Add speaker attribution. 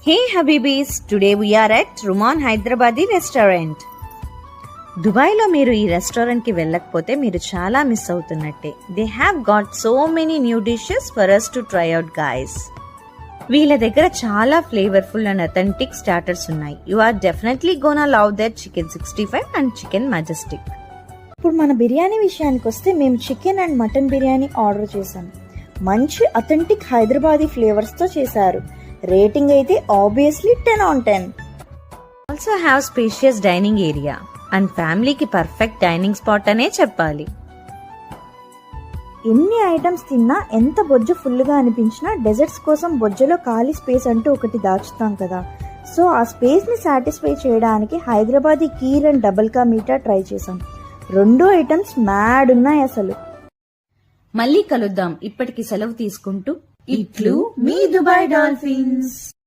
Speaker 1: Hey Habibis, today we are at Rumaan Hyderabadi restaurant. దుబాయ్లో మీరు ఈ రెస్టారెంట్కి వెళ్ళకపోతే మీరు చాలా మిస్ అవుతున్నట్టే. They have got so many new dishes for us to try out guys. వీళ్ళ దగ్గర చాలా ఫ్లేవర్ఫుల్ అండ్ అథెంటిక్ స్టార్టర్స్ ఉన్నాయి. You are definitely gonna love that chicken 65 and chicken majestic.
Speaker 2: ఇప్పుడు మన బిర్యానీ విషయానికి వస్తే మేము chicken and mutton biryani order చేశాం. మంచి అథెంటిక్ హైదరాబాదీ ఫ్లేవర్స్తో చేశారు. రేటింగ్ అయితే obviously 10 on 10.
Speaker 1: Also have spacious dining area and ఫ్యామిలీకి పర్ఫెక్ట్ డైనింగ్ స్పాట్ అనే చెప్పాలి.
Speaker 2: ఎన్ని ఐటమ్స్ తిన్నా ఎంత బొజ్జ ఫుల్గా అనిపించినా డెజర్ట్స్ కోసం బొజ్జలో ఖాళీ స్పేస్ అంటూ ఒకటి దాచుతాం కదా. సో ఆ స్పేస్ని సాటిస్ఫై చేయడానికి Hyderabadi kheer and double ka meetha try చేసాం. 2 ఐటమ్స్ మ్యాడ్ ఉన్నాయి అసలు.
Speaker 1: మళ్ళీ కలుద్దాం. ఇప్పటికి సెలవు తీసుకుంటూ ఇట్లు మీ దుబాయ్ డాల్ఫిన్స్.